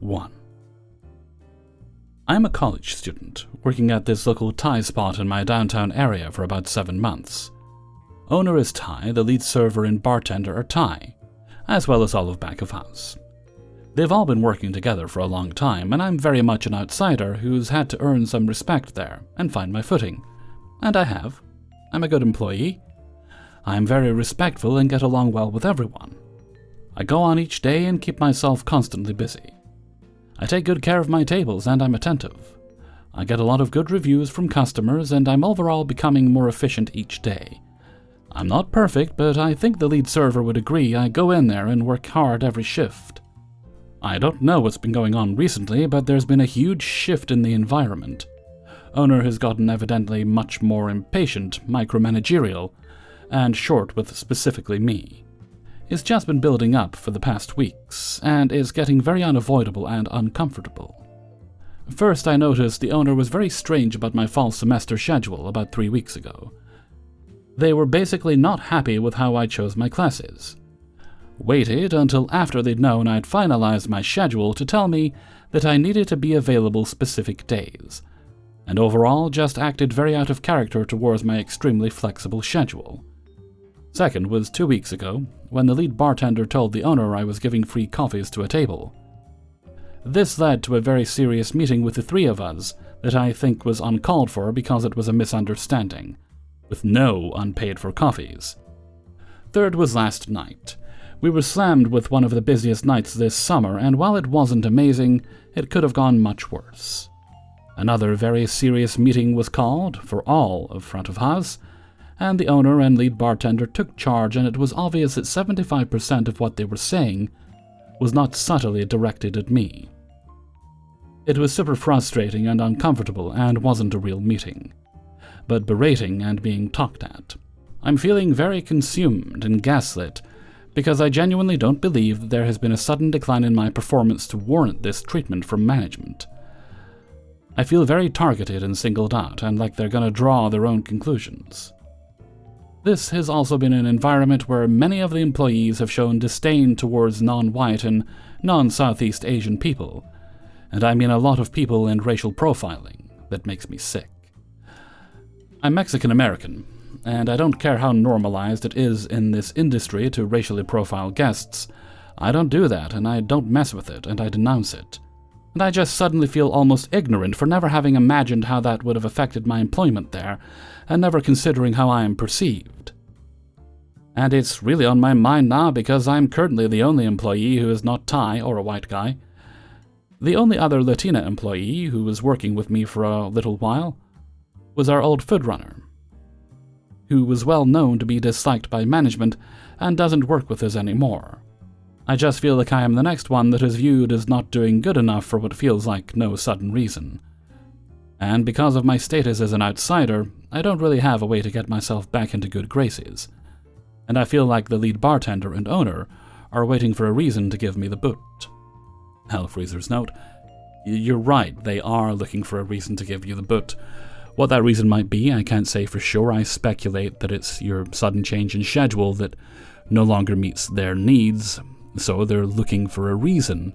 1. I'm a college student, working at this local Thai spot in my downtown area for about 7 months. Owner is Thai, the lead server and bartender are Thai, as well as all of back of house. They've all been working together for a long time, and I'm very much an outsider who's had to earn some respect there and find my footing. And I have. I'm a good employee. I'm very respectful and get along well with everyone. I go on each day and keep myself constantly busy. I take good care of my tables and I'm attentive. I get a lot of good reviews from customers and I'm overall becoming more efficient each day. I'm not perfect, but I think the lead server would agree I go in there and work hard every shift. I don't know what's been going on recently, but there's been a huge shift in the environment. Owner has gotten evidently much more impatient, micromanagerial, and short with specifically me. It's just been building up for the past weeks, and is getting very unavoidable and uncomfortable. First, I noticed the owner was very strange about my fall semester schedule about 3 weeks ago. They were basically not happy with how I chose my classes. Waited until after they'd known I'd finalized my schedule to tell me that I needed to be available specific days, and overall just acted very out of character towards my extremely flexible schedule. Second was 2 weeks ago, when the lead bartender told the owner I was giving free coffees to a table. This led to a very serious meeting with the three of us that I think was uncalled for because it was a misunderstanding, with no unpaid-for coffees. Third was last night. We were slammed with one of the busiest nights this summer, and while it wasn't amazing, it could have gone much worse. Another very serious meeting was called for all of front of house, and the owner and lead bartender took charge, and it was obvious that 75% of what they were saying was not subtly directed at me. It was super frustrating and uncomfortable and wasn't a real meeting, but berating and being talked at. I'm feeling very consumed and gaslit because I genuinely don't believe that there has been a sudden decline in my performance to warrant this treatment from management. I feel very targeted and singled out and like they're going to draw their own conclusions. This has also been an environment where many of the employees have shown disdain towards non-white and non-Southeast Asian people, and I mean a lot of people and racial profiling that makes me sick. I'm Mexican-American, and I don't care how normalized it is in this industry to racially profile guests. I don't do that, and I don't mess with it, and I denounce it. And I just suddenly feel almost ignorant for never having imagined how that would have affected my employment there, and never considering how I am perceived. And it's really on my mind now because I'm currently the only employee who is not Thai or a white guy. The only other Latina employee who was working with me for a little while was our old food runner, who was well known to be disliked by management and doesn't work with us anymore. I just feel like I am the next one that is viewed as not doing good enough for what feels like no sudden reason. And because of my status as an outsider, I don't really have a way to get myself back into good graces. And I feel like the lead bartender and owner are waiting for a reason to give me the boot. Hellfreezer's note: you're right, they are looking for a reason to give you the boot. What that reason might be, I can't say for sure. I speculate that it's your sudden change in schedule that no longer meets their needs, so they're looking for a reason.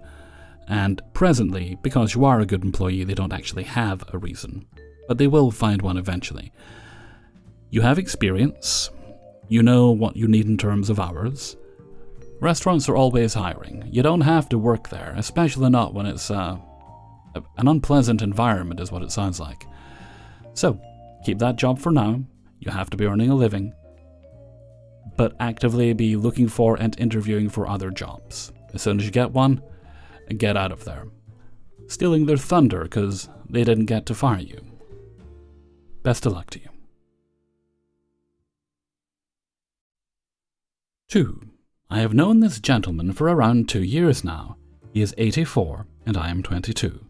And presently, because you are a good employee, they don't actually have a reason. But they will find one eventually. You have experience. You know what you need in terms of hours. Restaurants are always hiring. You don't have to work there, especially not when it's an unpleasant environment is what it sounds like. So, keep that job for now. You have to be earning a living. But actively be looking for and interviewing for other jobs. As soon as you get one, get out of there. Stealing their thunder because they didn't get to fire you. Best of luck to you. 2. I have known this gentleman for around 2 years now. He is 84 and I am 22.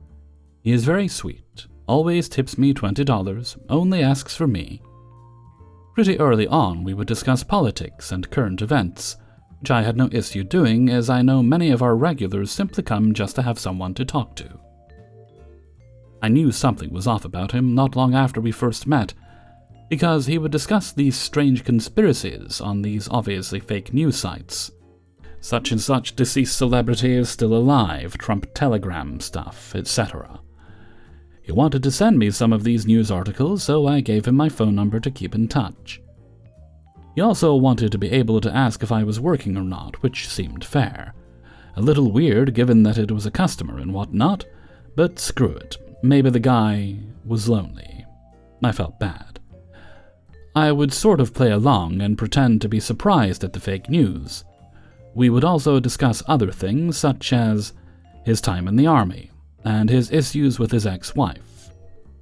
He is very sweet, always tips me $20, only asks for me. Pretty early on we would discuss politics and current events, which I had no issue doing as I know many of our regulars simply come just to have someone to talk to. I knew something was off about him not long after we first met, because he would discuss these strange conspiracies on these obviously fake news sites. Such and such deceased celebrity is still alive, Trump telegram stuff, etc. He wanted to send me some of these news articles, so I gave him my phone number to keep in touch. He also wanted to be able to ask if I was working or not, which seemed fair. A little weird given that it was a customer and whatnot, but screw it, maybe the guy was lonely. I felt bad. I would sort of play along and pretend to be surprised at the fake news. We would also discuss other things, such as his time in the army, and his issues with his ex-wife.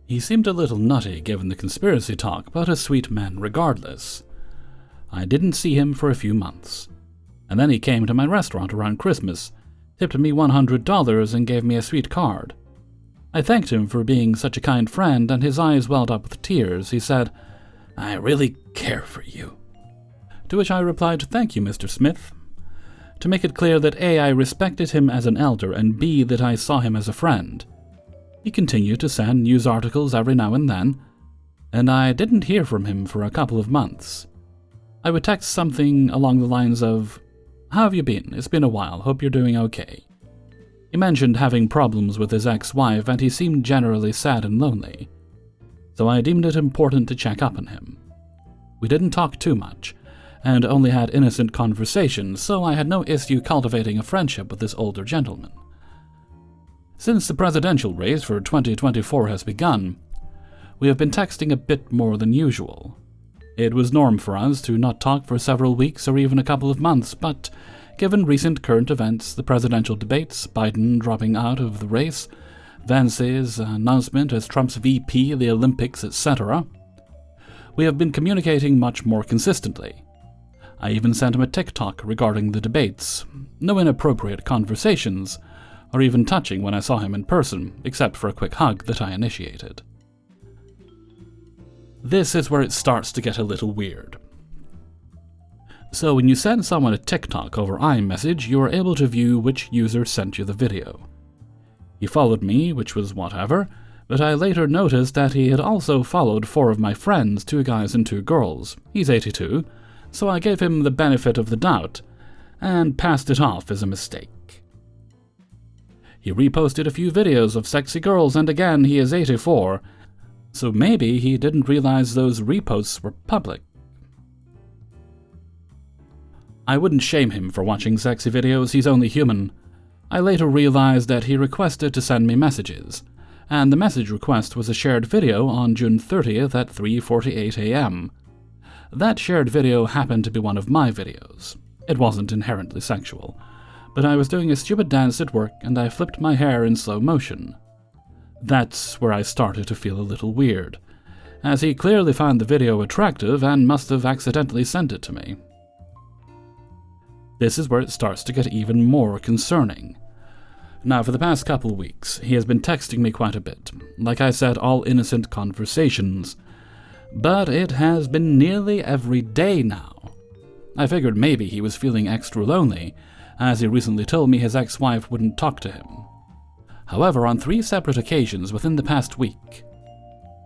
He seemed a little nutty given the conspiracy talk, but a sweet man regardless. I didn't see him for a few months, and then he came to my restaurant around Christmas, tipped me $100 and gave me a sweet card. I thanked him for being such a kind friend, and his eyes welled up with tears. He said, "I really care for you." To which I replied, "Thank you, Mr. Smith." To make it clear that A, I respected him as an elder, and B, that I saw him as a friend. He continued to send news articles every now and then, and I didn't hear from him for a couple of months. I would text something along the lines of, "How have you been? It's been a while. Hope you're doing okay." He mentioned having problems with his ex-wife, and he seemed generally sad and lonely, so I deemed it important to check up on him. We didn't talk too much, and only had innocent conversations, so I had no issue cultivating a friendship with this older gentleman. Since the presidential race for 2024 has begun, we have been texting a bit more than usual. It was norm for us to not talk for several weeks or even a couple of months, but given recent current events, the presidential debates, Biden dropping out of the race, Vance's announcement as Trump's VP, the Olympics, etc., we have been communicating much more consistently. I even sent him a TikTok regarding the debates. No inappropriate conversations, or even touching when I saw him in person, except for a quick hug that I initiated. This is where it starts to get a little weird. So when you send someone a TikTok over iMessage, you are able to view which user sent you the video. He followed me, which was whatever, but I later noticed that he had also followed 4 of my friends, 2 guys and 2 girls. He's 82, so I gave him the benefit of the doubt, and passed it off as a mistake. He reposted a few videos of sexy girls, and again, he is 84, so maybe he didn't realize those reposts were public. I wouldn't shame him for watching sexy videos, he's only human. I later realized that he requested to send me messages, and the message request was a shared video on June 30th at 3:48 a.m. That shared video happened to be one of my videos. It wasn't inherently sexual, but I was doing a stupid dance at work and I flipped my hair in slow motion. That's where I started to feel a little weird, as he clearly found the video attractive and must have accidentally sent it to me. This is where it starts to get even more concerning. Now, for the past couple weeks, he has been texting me quite a bit. Like I said, all innocent conversations. But it has been nearly every day now. I figured maybe he was feeling extra lonely, as he recently told me his ex-wife wouldn't talk to him. However, on 3 separate occasions within the past week,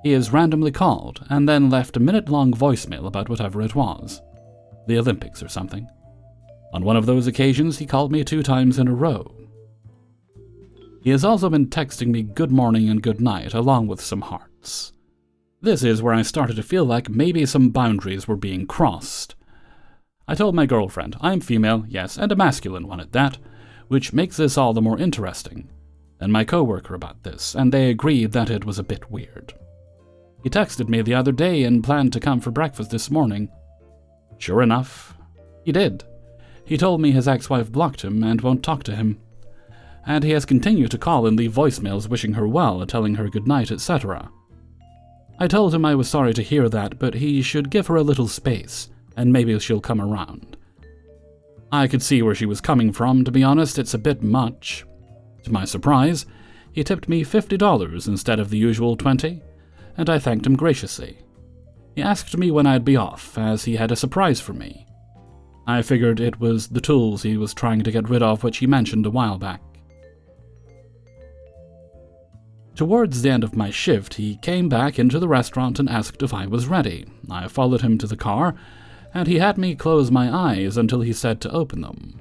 he has randomly called and then left a minute-long voicemail about whatever it was. The Olympics or something. On one of those occasions, he called me 2 times in a row. He has also been texting me good morning and good night, along with some hearts. This is where I started to feel like maybe some boundaries were being crossed. I told my girlfriend, I'm female, yes, and a masculine one at that, which makes this all the more interesting, and my coworker about this, and they agreed that it was a bit weird. He texted me the other day and planned to come for breakfast this morning. Sure enough, he did. He told me his ex-wife blocked him and won't talk to him. And he has continued to call and leave voicemails wishing her well, telling her good night, etc. I told him I was sorry to hear that, but he should give her a little space, and maybe she'll come around. I could see where she was coming from, to be honest, it's a bit much. To my surprise, he tipped me $50 instead of the usual $20, and I thanked him graciously. He asked me when I'd be off, as he had a surprise for me. I figured it was the tools he was trying to get rid of, which he mentioned a while back. Towards the end of my shift, he came back into the restaurant and asked if I was ready. I followed him to the car, and he had me close my eyes until he said to open them.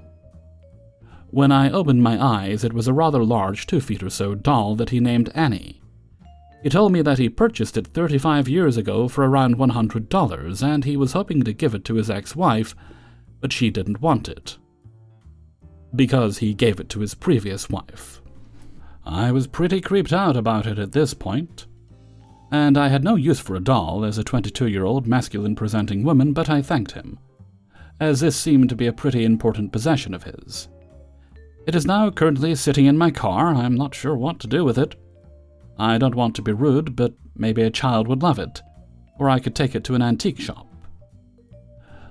When I opened my eyes, it was a rather large 2 feet or so doll that he named Annie. He told me that he purchased it 35 years ago for around $100, and he was hoping to give it to his ex-wife, but she didn't want it, because he gave it to his previous wife. I was pretty creeped out about it at this point, and I had no use for a doll as a 22-year-old masculine-presenting woman, but I thanked him, as this seemed to be a pretty important possession of his. It is now currently sitting in my car. I'm not sure what to do with it. I don't want to be rude, but maybe a child would love it, or I could take it to an antique shop.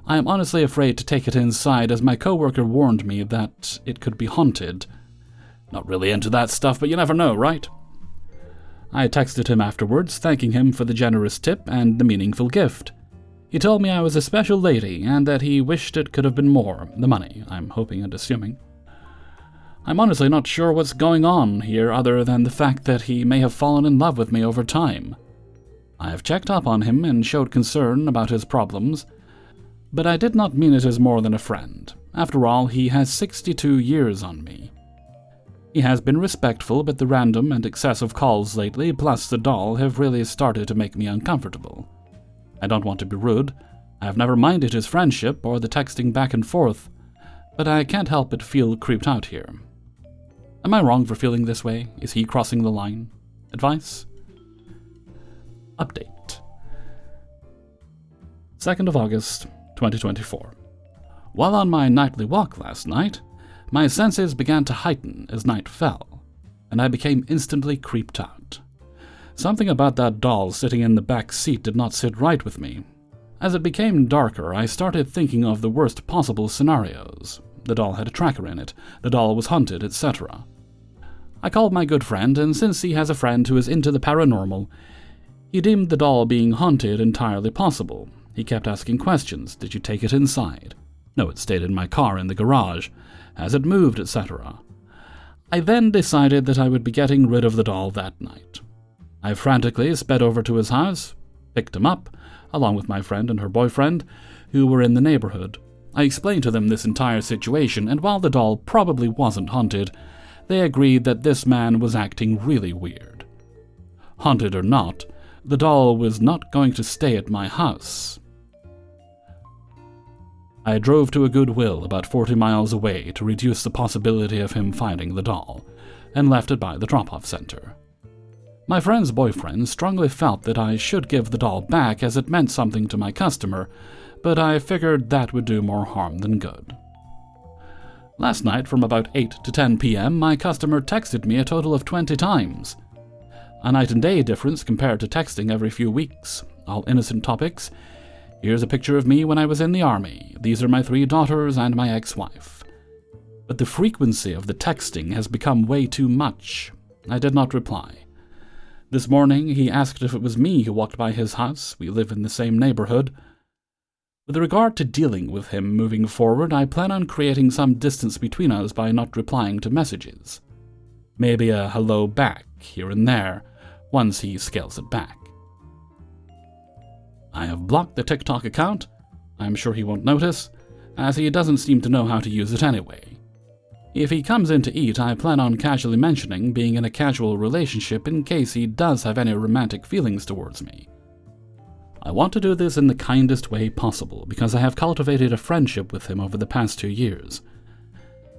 I am honestly afraid to take it inside, as my coworker warned me that it could be haunted. Not really into that stuff, but you never know, right? I texted him afterwards, thanking him for the generous tip and the meaningful gift. He told me I was a special lady, and that he wished it could have been more, the money, I'm hoping and assuming. I'm honestly not sure what's going on here other than the fact that he may have fallen in love with me over time. I have checked up on him and showed concern about his problems, but I did not mean it as more than a friend. After all, he has 62 years on me. He has been respectful, but the random and excessive calls lately, plus the doll, have really started to make me uncomfortable. I don't want to be rude. I have never minded his friendship or the texting back and forth, but I can't help but feel creeped out here. Am I wrong for feeling this way? Is he crossing the line? Advice? Update. 2nd of August, 2024. While on my nightly walk last night, my senses began to heighten as night fell, and I became instantly creeped out. Something about that doll sitting in the back seat did not sit right with me. As it became darker, I started thinking of the worst possible scenarios. The doll had a tracker in it, the doll was hunted, etc. I called my good friend, and since he has a friend who is into the paranormal, he deemed the doll being haunted entirely possible. He kept asking questions. Did you take it inside? No, it stayed in my car in the garage. Has it moved, etc. I then decided that I would be getting rid of the doll that night. I frantically sped over to his house, picked him up, along with my friend and her boyfriend, who were in the neighborhood. I explained to them this entire situation, and while the doll probably wasn't haunted, they agreed that this man was acting really weird. Haunted or not, the doll was not going to stay at my house. I drove to a Goodwill about 40 miles away to reduce the possibility of him finding the doll, and left it by the drop-off center. My friend's boyfriend strongly felt that I should give the doll back as it meant something to my customer, but I figured that would do more harm than good. Last night, from about 8 to 10 p.m., my customer texted me a total of 20 times. A night and day difference compared to texting every few weeks. All innocent topics. Here's a picture of me when I was in the army. These are my 3 daughters and my ex-wife. But the frequency of the texting has become way too much. I did not reply. This morning, he asked if it was me who walked by his house. We live in the same neighborhood. With regard to dealing with him moving forward, I plan on creating some distance between us by not replying to messages. Maybe a hello back here and there, once he scales it back. I have blocked the TikTok account. I'm sure he won't notice, as he doesn't seem to know how to use it anyway. If he comes in to eat, I plan on casually mentioning being in a casual relationship in case he does have any romantic feelings towards me. I want to do this in the kindest way possible because I have cultivated a friendship with him over the past 2 years.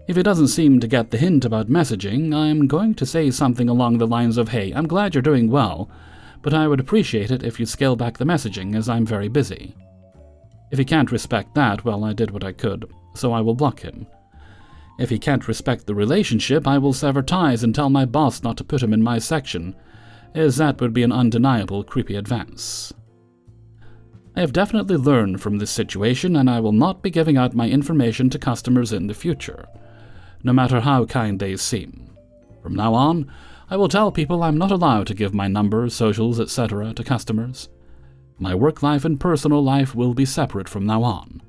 If he doesn't seem to get the hint about messaging, I'm going to say something along the lines of, "Hey, I'm glad you're doing well, but I would appreciate it if you scale back the messaging as I'm very busy." If he can't respect that, well, I did what I could, so I will block him. If he can't respect the relationship, I will sever ties and tell my boss not to put him in my section, as that would be an undeniable creepy advance. I have definitely learned from this situation, and I will not be giving out my information to customers in the future, no matter how kind they seem. From now on, I will tell people I'm not allowed to give my number, socials, etc. to customers. My work life and personal life will be separate from now on.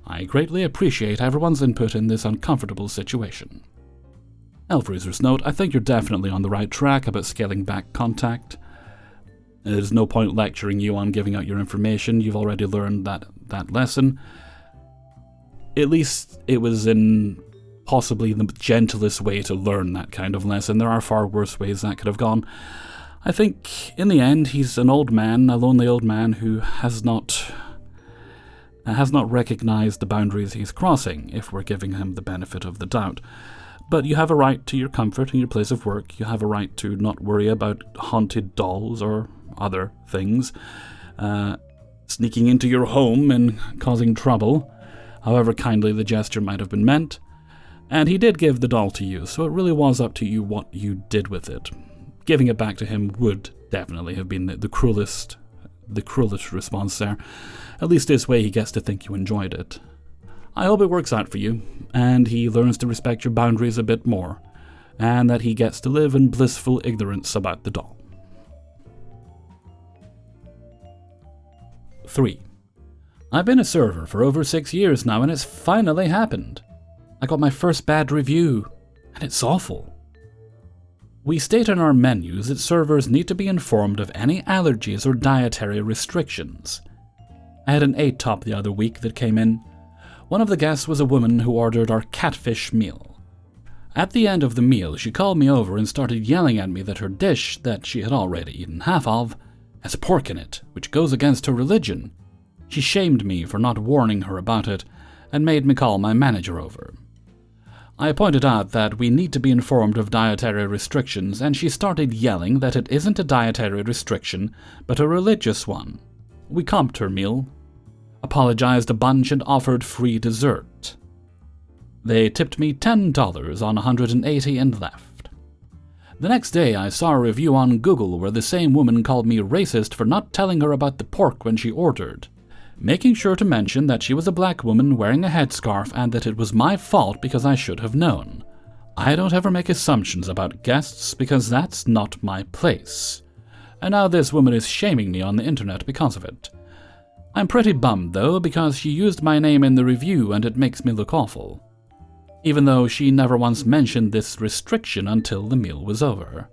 I greatly appreciate everyone's input in this uncomfortable situation. Elfreezer's note: I think you're definitely on the right track about scaling back contact. There's no point lecturing you on giving out your information. You've already learned that lesson. At least it was in possibly the gentlest way to learn that kind of lesson. There are far worse ways that could have gone. I think, in the end, he's an old man, a lonely old man who has not recognized the boundaries he's crossing, if we're giving him the benefit of the doubt. But you have a right to your comfort in your place of work. You have a right to not worry about haunted dolls or other things sneaking into your home and causing trouble, however kindly the gesture might have been meant. And he did give the doll to you, so it really was up to you what you did with it. Giving it back to him would definitely have been the cruelest response there. At least this way he gets to think you enjoyed it. I hope it works out for you, and he learns to respect your boundaries a bit more, and that he gets to live in blissful ignorance about the doll. 3. I've been a server for over 6 years now, and it's finally happened. I got my first bad review, and it's awful. We state in our menus that servers need to be informed of any allergies or dietary restrictions. I had an 8 top the other week that came in. One of the guests was a woman who ordered our catfish meal. At the end of the meal, she called me over and started yelling at me that her dish, that she had already eaten half of, has pork in it, which goes against her religion. She shamed me for not warning her about it and made me call my manager over. I pointed out that we need to be informed of dietary restrictions, and she started yelling that it isn't a dietary restriction, but a religious one. We comped her meal, apologized a bunch, and offered free dessert. They tipped me $10 on $180 and left. The next day I saw a review on Google where the same woman called me racist for not telling her about the pork when she ordered, making sure to mention that she was a black woman wearing a headscarf and that it was my fault because I should have known. I don't ever make assumptions about guests because that's not my place. And now this woman is shaming me on the internet because of it. I'm pretty bummed though, because she used my name in the review and it makes me look awful. Even though she never once mentioned this restriction until the meal was over.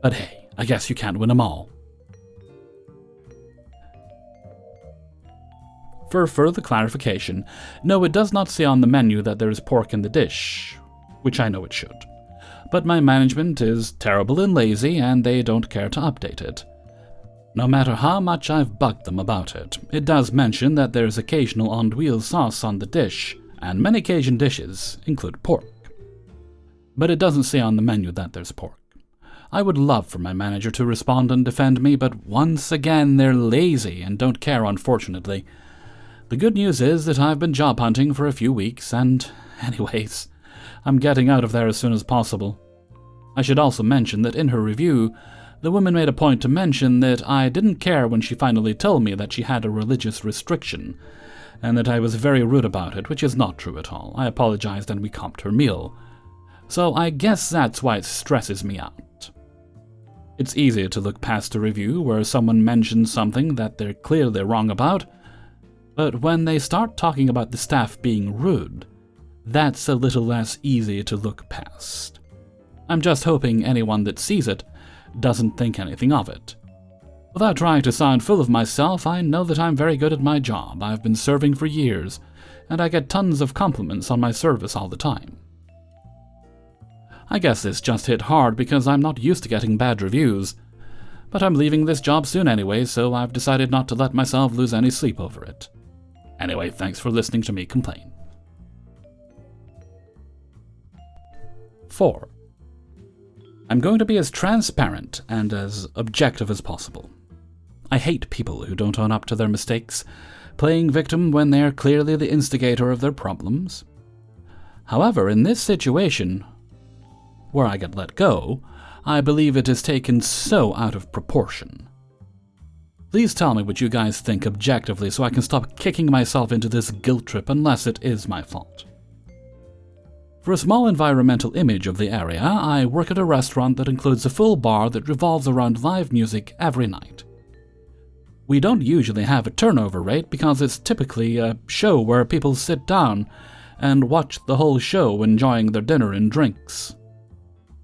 But hey, I guess you can't win them all. For further clarification, no, it does not say on the menu that there is pork in the dish, which I know it should. But my management is terrible and lazy, and they don't care to update it. No matter how much I've bugged them about it, it does mention that there's occasional andouille sauce on the dish, and many Cajun dishes include pork. But it doesn't say on the menu that there's pork. I would love for my manager to respond and defend me, but once again they're lazy and don't care, unfortunately. The good news is that I've been job hunting for a few weeks, and anyways, I'm getting out of there as soon as possible. I should also mention that in her review, the woman made a point to mention that I didn't care when she finally told me that she had a religious restriction, and that I was very rude about it, which is not true at all. I apologized and we comped her meal. So I guess that's why it stresses me out. It's easier to look past a review where someone mentions something that they're clearly wrong about, but when they start talking about the staff being rude, that's a little less easy to look past. I'm just hoping anyone that sees it doesn't think anything of it. Without trying to sound full of myself, I know that I'm very good at my job. I've been serving for years, and I get tons of compliments on my service all the time. I guess this just hit hard because I'm not used to getting bad reviews, but I'm leaving this job soon anyway, so I've decided not to let myself lose any sleep over it. Anyway, thanks for listening to me complain. 4. I'm going to be as transparent and as objective as possible. I hate people who don't own up to their mistakes, playing victim when they are clearly the instigator of their problems. However, in this situation, where I get let go, I believe it is taken so out of proportion. Please tell me what you guys think objectively so I can stop kicking myself into this guilt trip unless it is my fault. For a small environmental image of the area, I work at a restaurant that includes a full bar that revolves around live music every night. We don't usually have a turnover rate because it's typically a show where people sit down and watch the whole show enjoying their dinner and drinks.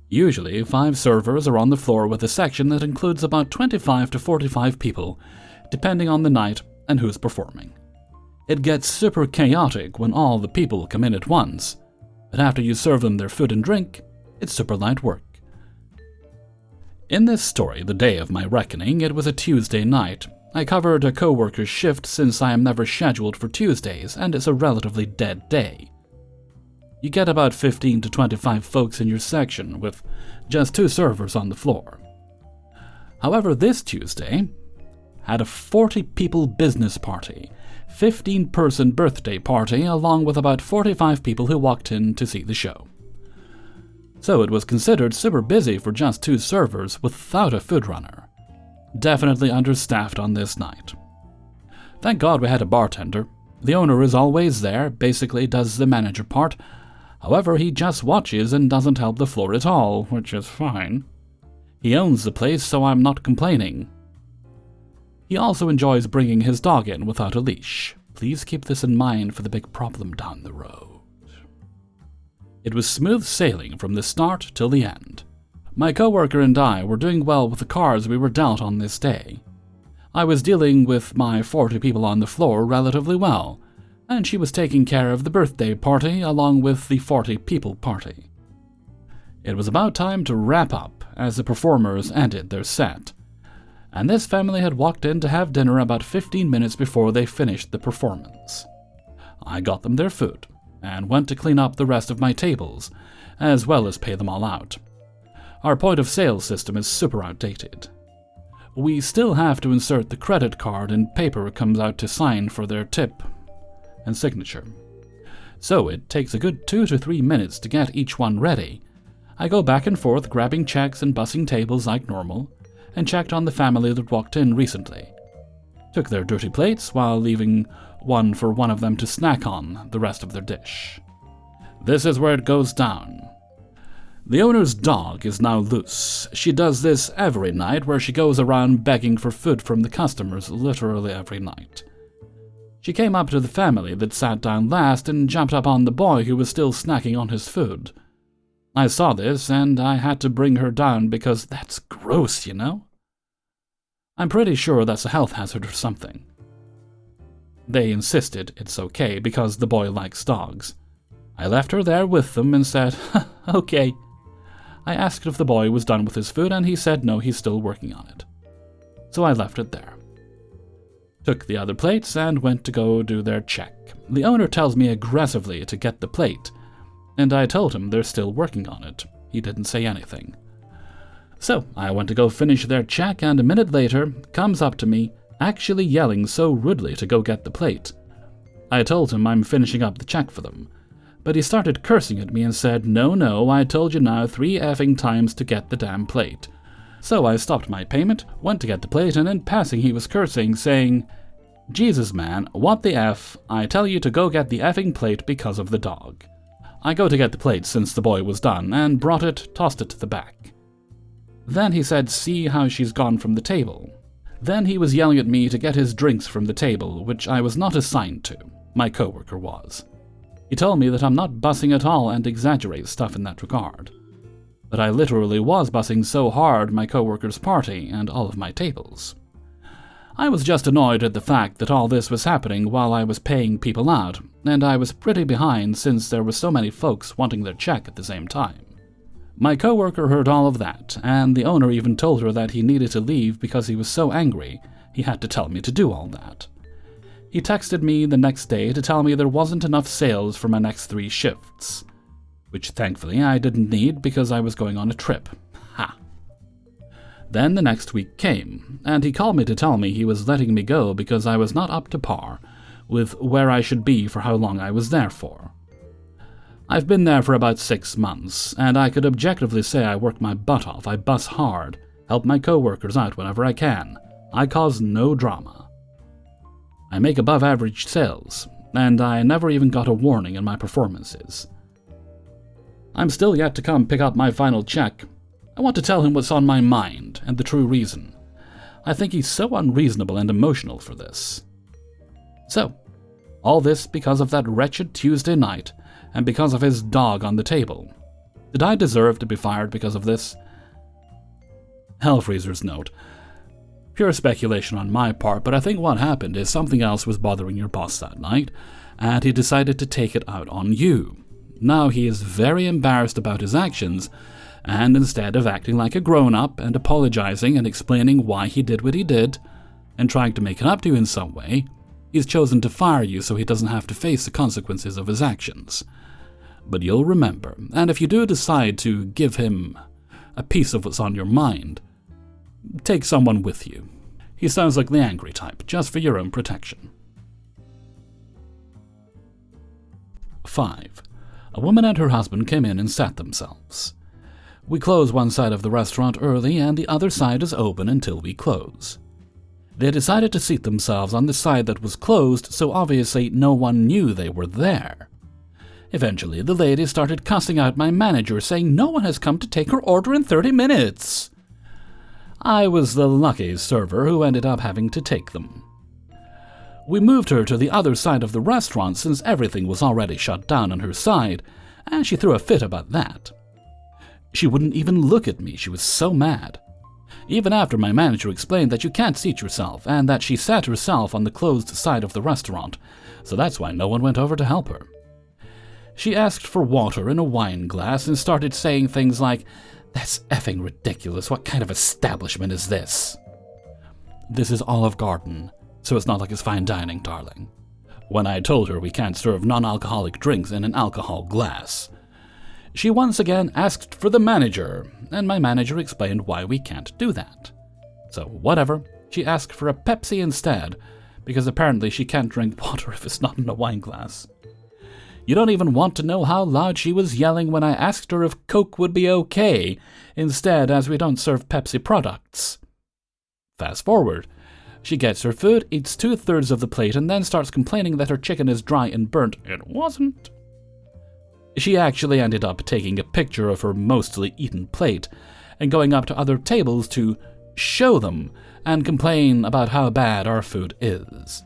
Usually, 5 servers are on the floor with a section that includes about 25 to 45 people, depending on the night and who's performing. It gets super chaotic when all the people come in at once, but after you serve them their food and drink, it's super light work. In this story, the day of my reckoning, it was a Tuesday night. I covered a co-worker's shift since I am never scheduled for Tuesdays, and it's a relatively dead day. You get about 15 to 25 folks in your section, with just 2 servers on the floor. However, this Tuesday had a 40-people business party, 15-person birthday party, along with about 45 people who walked in to see the show. So it was considered super busy for just 2 servers without a food runner. Definitely understaffed on this night. Thank God we had a bartender. The owner is always there, basically does the manager part. However, he just watches and doesn't help the floor at all, which is fine. He owns the place, so I'm not complaining. He also enjoys bringing his dog in without a leash. Please keep this in mind for the big problem down the road. It was smooth sailing from the start till the end. My coworker and I were doing well with the cards we were dealt on this day. I was dealing with my 40 people on the floor relatively well, and she was taking care of the birthday party along with the 40 people party. It was about time to wrap up as the performers ended their set, and this family had walked in to have dinner about 15 minutes before they finished the performance. I got them their food, and went to clean up the rest of my tables, as well as pay them all out. Our point-of-sale system is super outdated. We still have to insert the credit card and paper comes out to sign for their tip and signature. So it takes a good 2 to 3 minutes to get each one ready. I go back and forth grabbing checks and bussing tables like normal, and checked on the family that walked in recently. Took their dirty plates while leaving one for one of them to snack on the rest of their dish. This is where it goes down. The owner's dog is now loose. She does this every night, where she goes around begging for food from the customers literally every night. She came up to the family that sat down last and jumped up on the boy who was still snacking on his food. I saw this and I had to bring her down because that's gross, you know? I'm pretty sure that's a health hazard or something. They insisted it's okay because the boy likes dogs. I left her there with them and said, okay. I asked if the boy was done with his food and he said no, he's still working on it. So I left it there. Took the other plates and went to go do their check. The owner tells me aggressively to get the plate, and I told him they're still working on it. He didn't say anything. So I went to go finish their check, and a minute later comes up to me, actually yelling so rudely to go get the plate. I told him I'm finishing up the check for them, but he started cursing at me and said, no, I told you now 3 effing times to get the damn plate. So I stopped my payment, went to get the plate, and in passing he was cursing, saying, Jesus man, what the F, I tell you to go get the effing plate because of the dog. I go to get the plate since the boy was done, and brought it, tossed it to the back. Then he said, see how she's gone from the table. Then he was yelling at me to get his drinks from the table, which I was not assigned to. My coworker was. He told me that I'm not bussing at all and exaggerates stuff in that regard. But I literally was bussing so hard my coworker's party and all of my tables. I was just annoyed at the fact that all this was happening while I was paying people out, and I was pretty behind since there were so many folks wanting their check at the same time. My coworker heard all of that, and the owner even told her that he needed to leave because he was so angry he had to tell me to do all that. He texted me the next day to tell me there wasn't enough sales for my next 3 shifts, which thankfully I didn't need because I was going on a trip. Ha! Then the next week came, and he called me to tell me he was letting me go because I was not up to par with where I should be for how long I was there for. I've been there for about 6 months, and I could objectively say I work my butt off, I bus hard, help my coworkers out whenever I can. I cause no drama. I make above average sales, and I never even got a warning in my performances. I'm still yet to come pick up my final check. I want to tell him what's on my mind and the true reason. I think he's so unreasonable and emotional for this. So, all this because of that wretched Tuesday night and because of his dog on the table. Did I deserve to be fired because of this? Hellfreezer's note. Pure speculation on my part, but I think what happened is something else was bothering your boss that night, and he decided to take it out on you. Now he is very embarrassed about his actions, and instead of acting like a grown-up and apologizing and explaining why he did what he did, and trying to make it up to you in some way, he's chosen to fire you so he doesn't have to face the consequences of his actions. But you'll remember, and if you do decide to give him a piece of what's on your mind, take someone with you. He sounds like the angry type, just for your own protection. 5. A woman and her husband came in and sat themselves. We close one side of the restaurant early and the other side is open until we close. They decided to seat themselves on the side that was closed, so obviously no one knew they were there. Eventually, the lady started cussing out my manager, saying no one has come to take her order in 30 minutes. I was the lucky server who ended up having to take them. We moved her to the other side of the restaurant since everything was already shut down on her side, and she threw a fit about that. She wouldn't even look at me, she was so mad. Even after my manager explained that you can't seat yourself, and that she sat herself on the closed side of the restaurant, so that's why no one went over to help her. She asked for water in a wine glass and started saying things like, "That's effing ridiculous, what kind of establishment is this?" This is Olive Garden, so it's not like it's fine dining, darling. When I told her we can't serve non-alcoholic drinks in an alcohol glass, she once again asked for the manager, and my manager explained why we can't do that. So whatever, she asked for a Pepsi instead, because apparently she can't drink water if it's not in a wine glass. You don't even want to know how loud she was yelling when I asked her if Coke would be okay, instead, as we don't serve Pepsi products. Fast forward. She gets her food, eats 2/3 of the plate, and then starts complaining that her chicken is dry and burnt. It wasn't. She actually ended up taking a picture of her mostly eaten plate and going up to other tables to show them and complain about how bad our food is.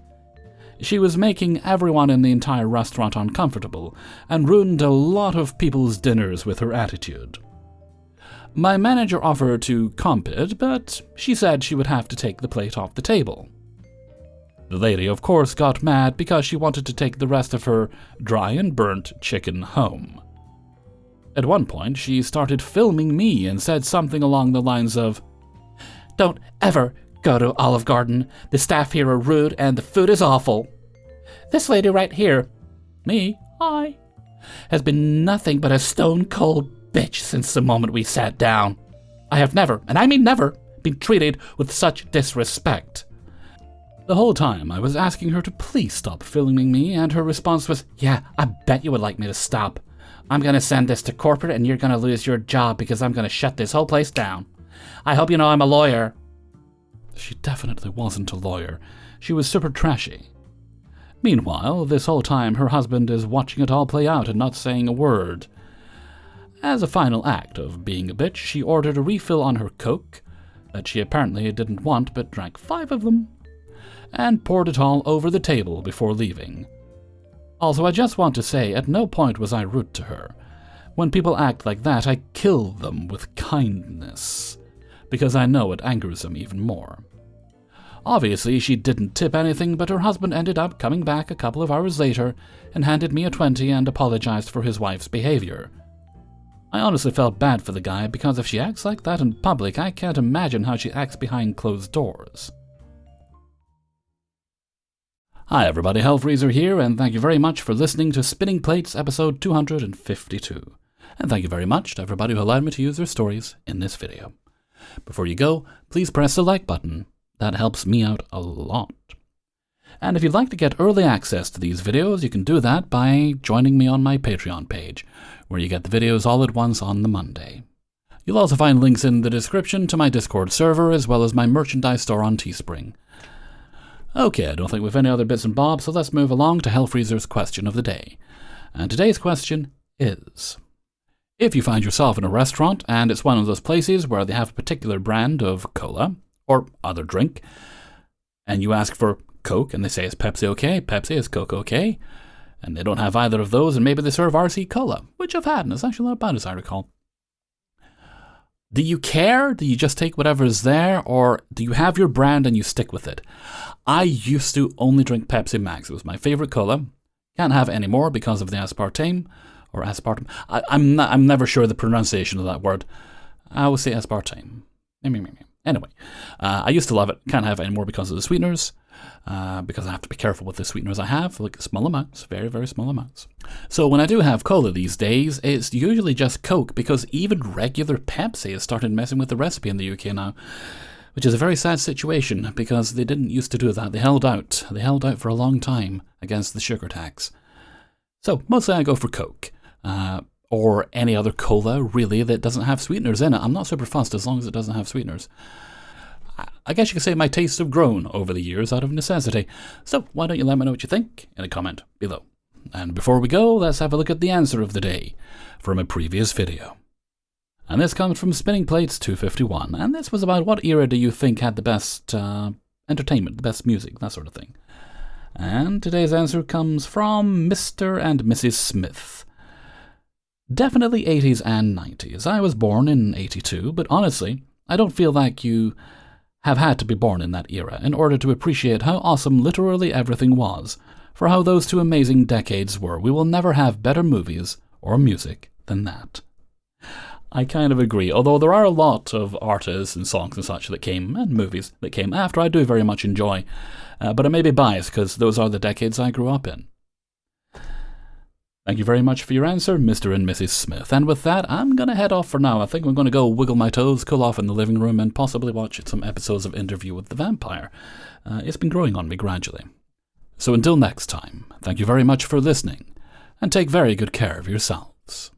She was making everyone in the entire restaurant uncomfortable and ruined a lot of people's dinners with her attitude. My manager offered to comp it, but she said she would have to take the plate off the table. The lady, of course, got mad because she wanted to take the rest of her dry and burnt chicken home. At one point, she started filming me and said something along the lines of, "Don't ever go to Olive Garden. The staff here are rude and the food is awful. This lady right here," me, hi, "has been nothing but a stone-cold bitch since the moment we sat down. I have never, and I mean never, been treated with such disrespect." The whole time I was asking her to please stop filming me, and her response was, "Yeah, I bet you would like me to stop. I'm going to send this to corporate and you're going to lose your job because I'm going to shut this whole place down. I hope you know I'm a lawyer." She definitely wasn't a lawyer. She was super trashy. Meanwhile, this whole time her husband is watching it all play out and not saying a word. As a final act of being a bitch, she ordered a refill on her Coke, that she apparently didn't want but drank 5 of them, and poured it all over the table before leaving. Also, I just want to say, at no point was I rude to her. When people act like that, I kill them with kindness, because I know it angers them even more. Obviously, she didn't tip anything, but her husband ended up coming back a couple of hours later and handed me a 20 and apologized for his wife's behavior. I honestly felt bad for the guy, because if she acts like that in public, I can't imagine how she acts behind closed doors. Hi everybody, Hellfreezer here, and thank you very much for listening to Spinning Plates episode 252. And thank you very much to everybody who allowed me to use their stories in this video. Before you go, please press the like button. That helps me out a lot. And if you'd like to get early access to these videos, you can do that by joining me on my Patreon page, where you get the videos all at once on the Monday. You'll also find links in the description to my Discord server, as well as my merchandise store on Teespring. Okay, I don't think we've any other bits and bobs, so let's move along to Hellfreezer's question of the day. And today's question is: if you find yourself in a restaurant and it's one of those places where they have a particular brand of cola or other drink, and you ask for Coke and they say, "Is Pepsi okay? Pepsi, is Coke okay?" And they don't have either of those, and maybe they serve RC Cola, which I've had, and it's actually not bad as I recall. Do you care? Do you just take whatever is there? Or do you have your brand and you stick with it? I used to only drink Pepsi Max. It was my favorite cola. Can't have it anymore because of the aspartame. Or aspartame. I'm never sure the pronunciation of that word. I always say aspartame. Anyway, I used to love it. Can't have it anymore because of the sweeteners. Because I have to be careful with the sweeteners I have, like small amounts, very, very small amounts. So when I do have cola these days, it's usually just Coke, because even regular Pepsi has started messing with the recipe in the UK now, which is a very sad situation, because they didn't used to do that. They held out for a long time against the sugar tax. So mostly I go for Coke, or any other cola, really, that doesn't have sweeteners in it. I'm not super fussed as long as it doesn't have sweeteners. I guess you could say my tastes have grown over the years out of necessity. So why don't you let me know what you think in a comment below. And before we go, let's have a look at the answer of the day from a previous video. And this comes from Spinning Plates 251, and this was about what era do you think had the best entertainment, the best music, that sort of thing. And today's answer comes from Mr. and Mrs. Smith. Definitely 80s and 90s. I was born in 82, but honestly, I don't feel like you have had to be born in that era in order to appreciate how awesome literally everything was, for how those 2 amazing decades were. We will never have better movies or music than that. I kind of agree, although there are a lot of artists and songs and such that came, and movies that came after I do very much enjoy, but I may be biased because those are the decades I grew up in. Thank you very much for your answer, Mr. and Mrs. Smith. And with that, I'm going to head off for now. I think I'm going to go wiggle my toes, cool off in the living room, and possibly watch some episodes of Interview with the Vampire. It's been growing on me gradually. So until next time, thank you very much for listening, and take very good care of yourselves.